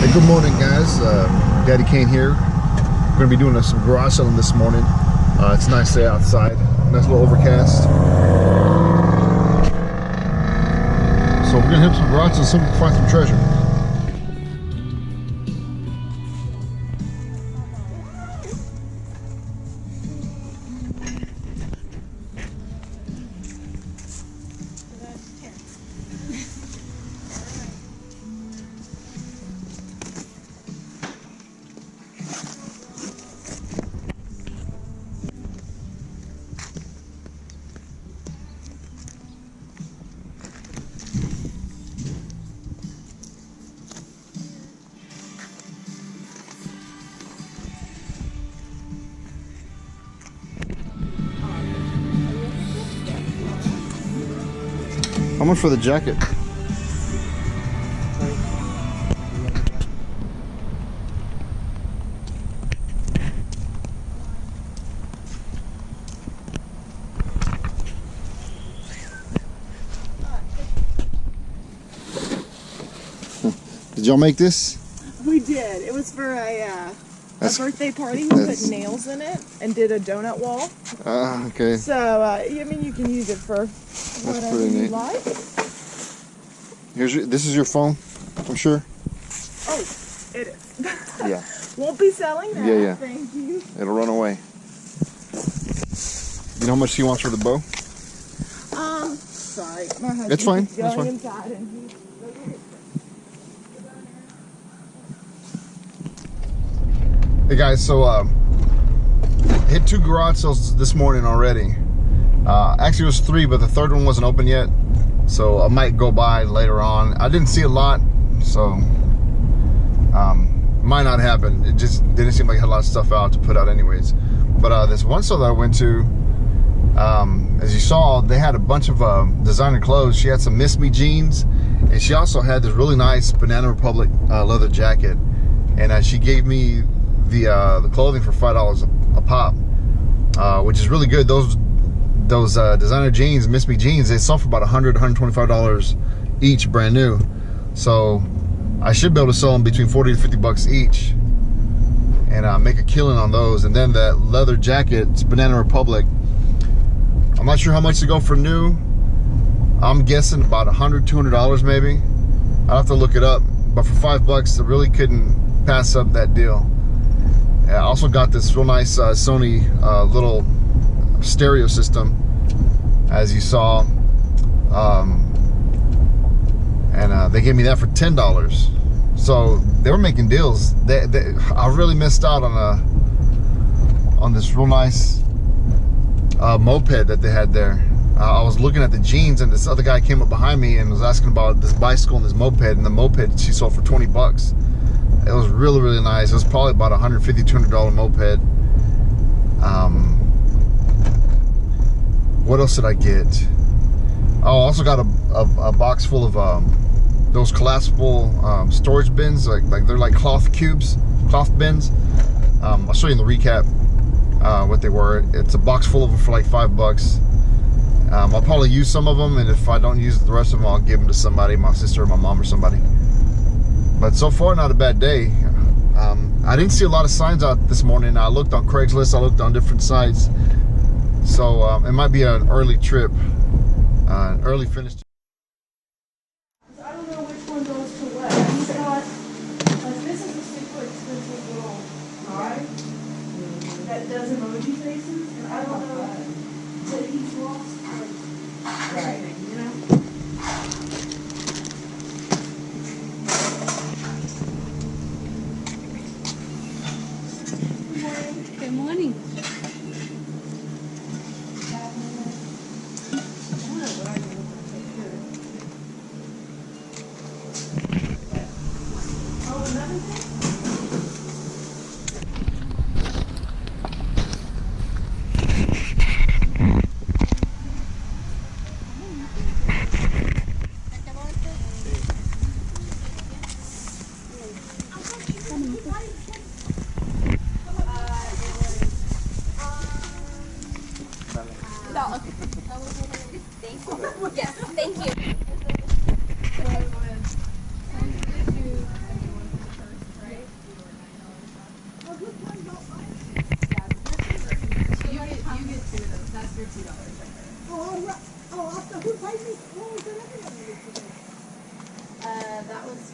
Hey, good morning, guys. Daddy Kane here. We're going to be doing some garage selling this morning. It's a nice day outside. Nice little overcast. So we're going to hit some garage sales and see if we can find some treasure. How much for the jacket? Did y'all make this? We did. It was for a birthday party. We put nails in it and did a donut wall. Okay. So, I mean, you can use it for whatever you like. This is your phone, I'm sure? Oh, it is. Yeah. Won't be selling that. Yeah. Thank you. It'll run away. You know how much he wants for the bow? Sorry. My husband It's fine. is going It's fine. inside and he's... Hey guys, so hit 2 garage sales this morning already. Actually it was 3, but the third one wasn't open yet, so I might go by later on. I didn't see a lot, so might not happen. It just didn't seem like I had a lot of stuff out to put out anyways. But this one store that I went to, as you saw, they had a bunch of designer clothes. She had some Miss Me jeans, and she also had this really nice Banana Republic leather jacket, and she gave me the clothing for $5 a pop, which is really good. Those designer jeans, Miss Me jeans, they sell for about $100 to $125 each, brand new. So I should be able to sell them between 40 to 50 bucks each, and make a killing on those. And then that leather jacket, it's Banana Republic. I'm not sure how much to go for new. I'm guessing about $100, $200 maybe. I'll have to look it up. But for $5, I really couldn't pass up that deal. I also got this real nice Sony little stereo system, as you saw, and they gave me that for $10. So they were making deals. I really missed out on this real nice moped that they had there. I was looking at the jeans, and this other guy came up behind me and was asking about this bicycle and this moped, and the moped she sold for 20 bucks. It was really, really nice. It was probably about $150, $200 moped. What else did I get? Oh, I also got a box full of those collapsible storage bins. Like they're like cloth bins. I'll show you in the recap what they were. It's a box full of them for like $5. I'll probably use some of them, and if I don't use the rest of them, I'll give them to somebody, my sister or my mom or somebody. But so far, not a bad day. I didn't see a lot of signs out this morning. I looked on Craigslist, I looked on different sites. So it might be an early trip, an early finish. I don't know which one goes to what. He's got, like, this is a super expensive little guy that does emoji faces, and I don't know that he's lost, like, everything, you know? Good morning. Yes, thank you.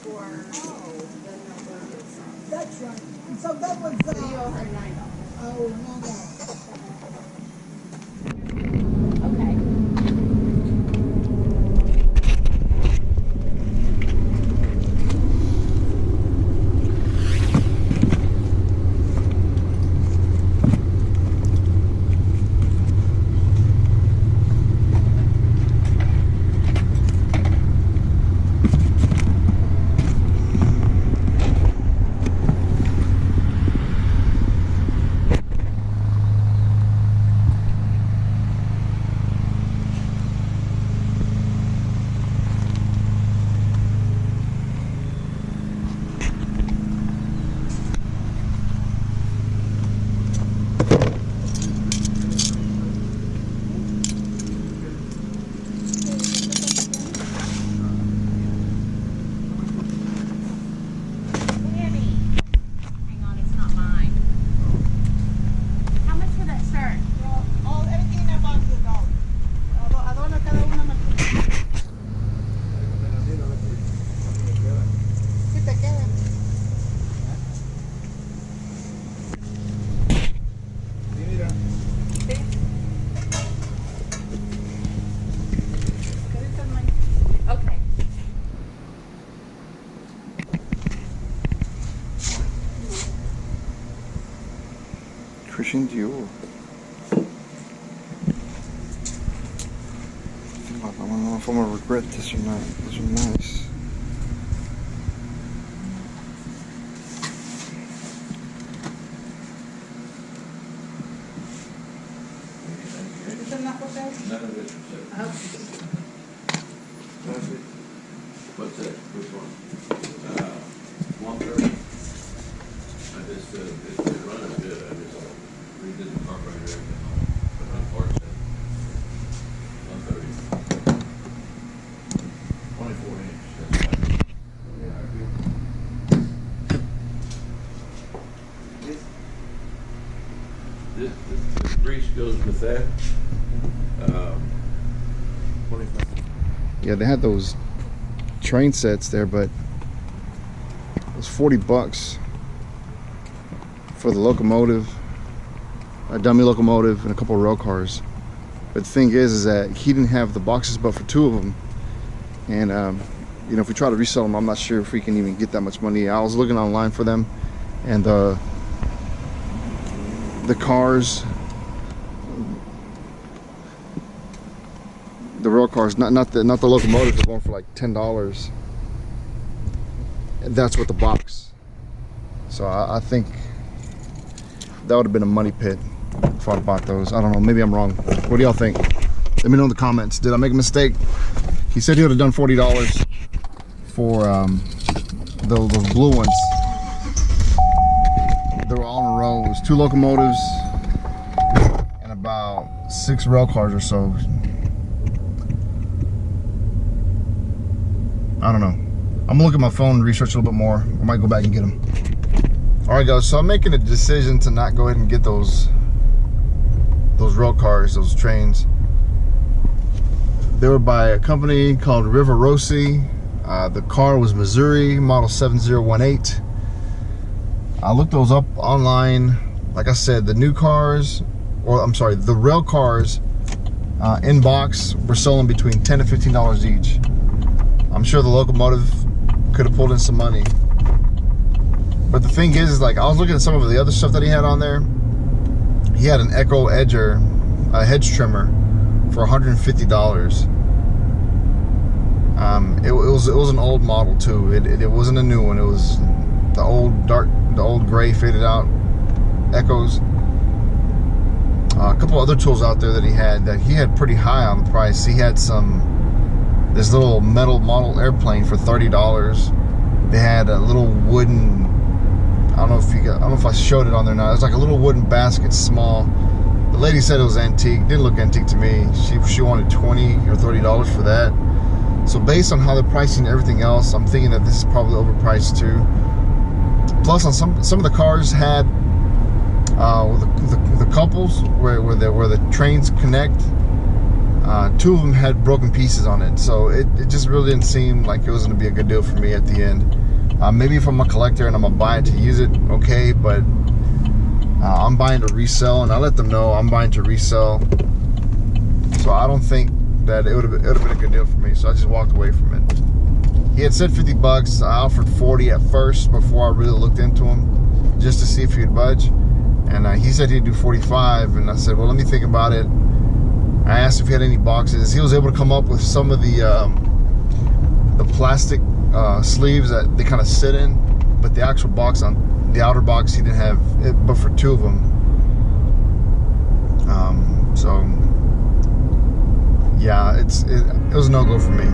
for the number itself. That's right. So that was So you owe her $9. oh no. Okay. Okay. Christian Dior. I don't know if I'm gonna regret this or not. These are nice. What's that? Which one? 130. I just, it's running good. I just redid the carburetor and everything. Put my parts in. 130. 24 inch. That's right. This grease goes with that. 25. Yeah, they had those train sets there, but it was $40 for the locomotive, a dummy locomotive, and a couple of rail cars. But the thing is that he didn't have the boxes but for two of them, and you know, if we try to resell them, I'm not sure if we can even get that much money. I was looking online for them, and the cars, the rail cars, not the locomotives, are going for like $10. And that's with the box. So I think that would have been a money pit if I'd bought those. I don't know, maybe I'm wrong. What do y'all think? Let me know in the comments. Did I make a mistake? He said he would have done $40 for those blue ones. They were all in a row. It was 2 locomotives and about 6 rail cars or so. I don't know. I'm gonna look at my phone and research a little bit more. I might go back and get them. All right, guys. So I'm making a decision to not go ahead and get those rail cars, those trains. They were by a company called River Rossi. The car was Missouri, model 7018. I looked those up online. Like I said, the new cars, or I'm sorry, the rail cars in box were selling between $10 to $15 each. I'm sure the locomotive could have pulled in some money. But the thing is like, I was looking at some of the other stuff that he had on there. He had an Echo Edger, a hedge trimmer, for $150. It was an old model too. It wasn't a new one. It was the old gray faded out Echoes. A couple other tools out there that he had pretty high on the price. He had this little metal model airplane for $30. They had a little wooden, I don't know if I showed it on there now. It was like a little wooden basket, small. The lady said it was antique. Didn't look antique to me. She wanted $20 or $30 for that. So based on how they're pricing everything else, I'm thinking that this is probably overpriced too. Plus, on some of the cars had the couples where the trains connect. 2 of them had broken pieces on it, so it just really didn't seem like it was going to be a good deal for me at the end. Maybe if I'm a collector and I'm going to buy it to use it, okay, but I'm buying to resell, and I let them know I'm buying to resell, so I don't think that it would have been a good deal for me, so I just walked away from it. He had said 50 bucks. I offered 40 at first before I really looked into him, just to see if he'd budge, and he said he'd do 45, and I said, well, let me think about it. I asked if he had any boxes. He was able to come up with some of the plastic sleeves that they kind of sit in, but the actual box on the outer box he didn't have it, but for 2 of them. So yeah, it was a no-go for me.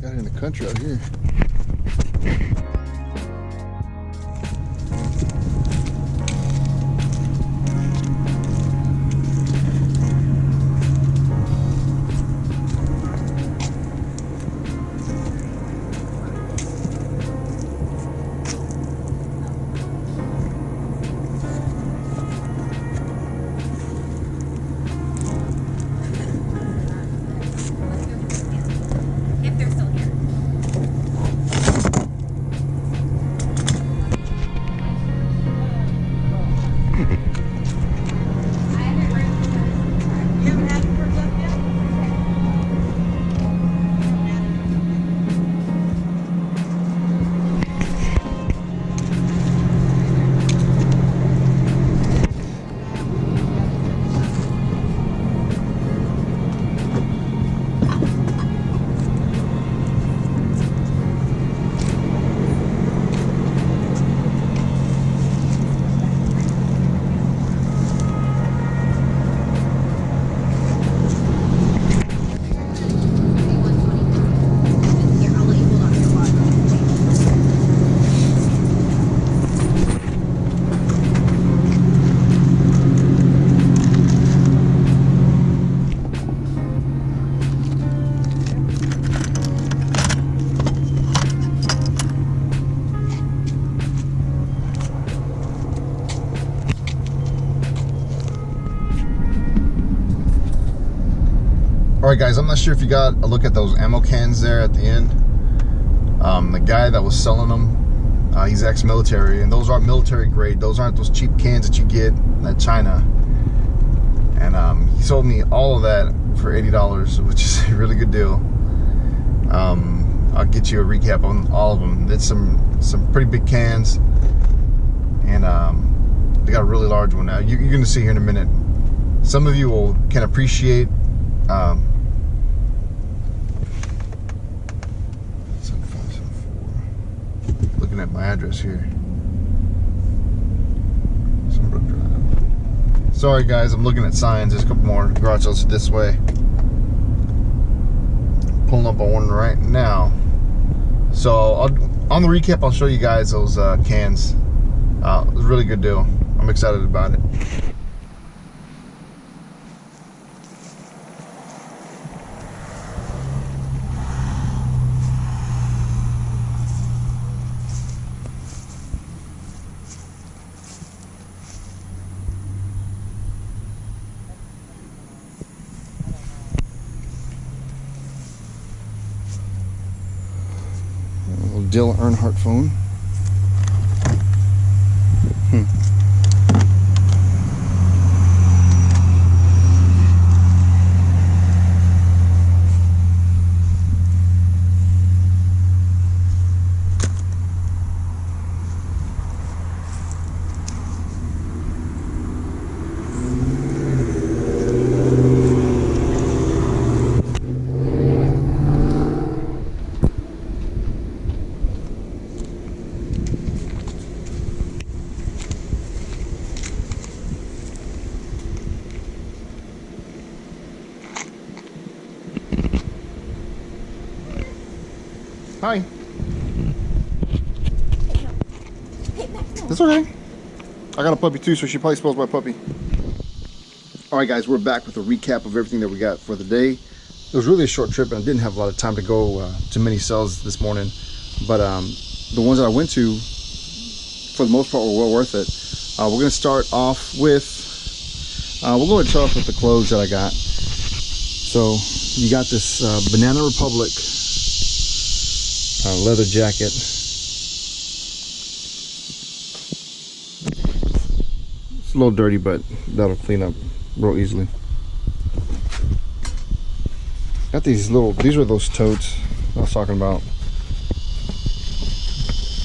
Got it in the country out here. If they're still here. You haven't had it first up yet? Here, I'll let you hold on to your watch. All right, guys, I'm not sure if you got a look at those ammo cans there at the end. The guy that was selling them, he's ex-military, and those are military grade. Those aren't those cheap cans that you get at China. And he sold me all of that for $80, which is a really good deal. I'll get you a recap on all of them. It's some pretty big cans, and they got a really large one now. You're going to see here in a minute. Some of you can appreciate. 7574. Looking at my address here. Sunbrook Drive. Sorry guys, I'm looking at signs. There's a couple more garage sales this way. Pulling up on one right now. So on the recap, I'll show you guys those cans. It was a really good deal. I'm excited about it. Dale Earnhardt phone. Hi. Hey, Max, no. That's okay. I got a puppy too, so she probably smells my puppy. All right, guys, we're back with a recap of everything that we got for the day. It was really a short trip, and I didn't have a lot of time to go to many cells this morning. But the ones that I went to, for the most part, were well worth it. We're going to start off with, we'll go ahead and start off with the clothes that I got. So you got this Banana Republic leather jacket. It's a little dirty, but that'll clean up real easily. Got these these are those totes I was talking about.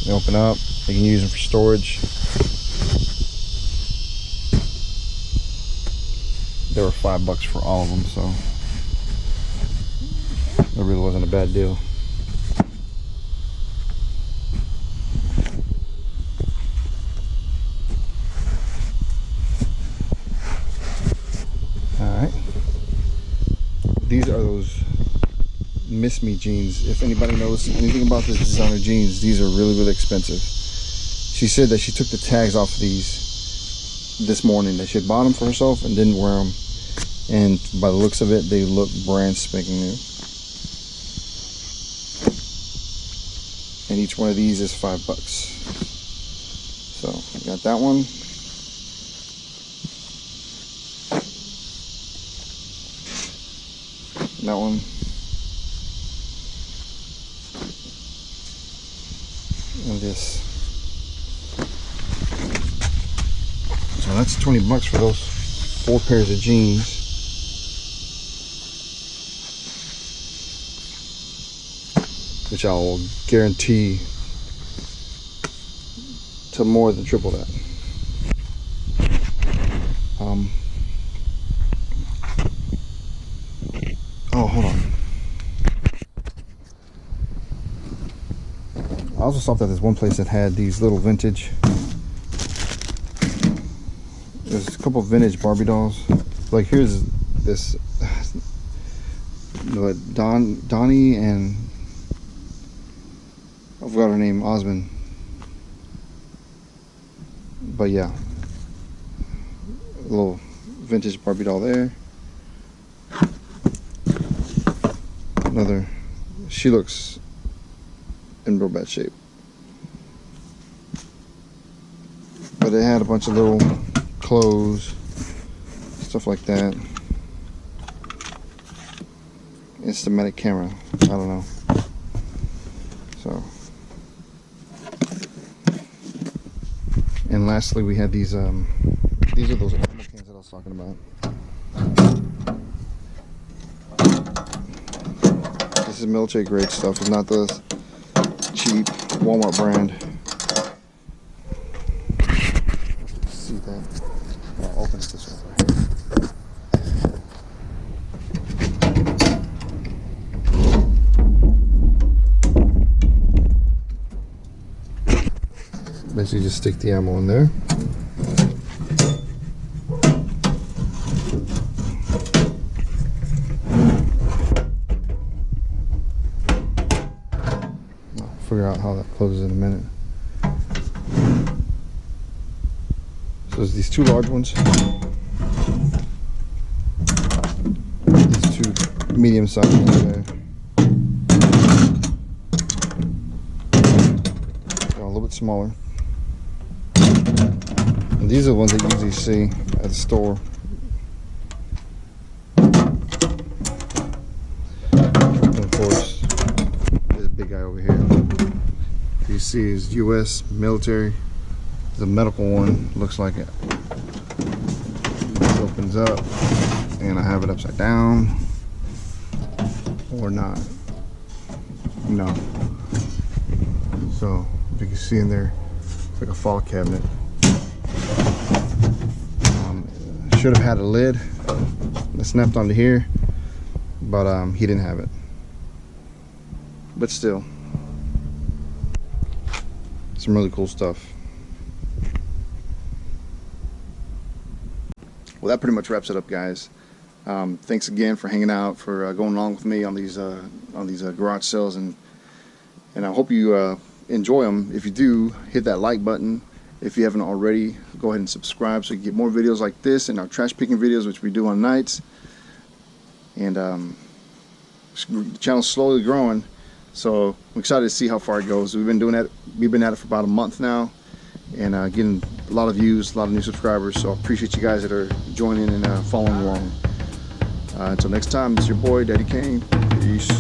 They open up, you can use them for storage. They were $5 for all of them, so it really wasn't a bad deal. Alright. These are those Miss Me jeans. If anybody knows anything about this designer jeans, these are really, really expensive. She said that she took the tags off of these this morning, that she had bought them for herself and didn't wear them. And by the looks of it, they look brand spanking new. And each one of these is $5. So I got that one. That one. And this. So that's $20 for those 4 pairs of jeans. Which I will guarantee to more than triple that. Oh, hold on. I also stopped at this one place that had these little vintage. There's a couple of vintage Barbie dolls. Like here's this Donnie and I forgot her name, Osmond. But yeah, a little vintage Barbie doll there. Another, she looks in real bad shape. But it had a bunch of little clothes, stuff like that. Instamatic camera, I don't know. So. And lastly, we had these are those animal cans that I was talking about. This is military grade stuff. It's not the cheap Walmart brand. See that? I'll open it this way. Basically just stick the ammo in there. I'll figure out how that closes in a minute. So there's these 2 large ones. These 2 medium sized ones there. They're a little bit smaller. And these are the ones that you usually see at the store. And of course, there's a big guy over here. You see is U.S. military. The medical one looks like it. This opens up, and I have it upside down, or not. No. So if you can see in there, it's like a file cabinet. Should have had a lid that snapped onto here, but he didn't have it. But still, some really cool stuff. Well, that pretty much wraps it up, guys. Thanks again for hanging out, for going along with me on these garage sales and And I hope you enjoy them. If you do, hit that like button. If you haven't already, go ahead and subscribe so you get more videos like this and our trash picking videos, which we do on nights. And the channel's slowly growing, so I'm excited to see how far it goes. We've been at it for about a month now, and getting a lot of views, a lot of new subscribers. So I appreciate you guys that are joining and following along. Until next time, this is your boy Daddy Kane. Peace.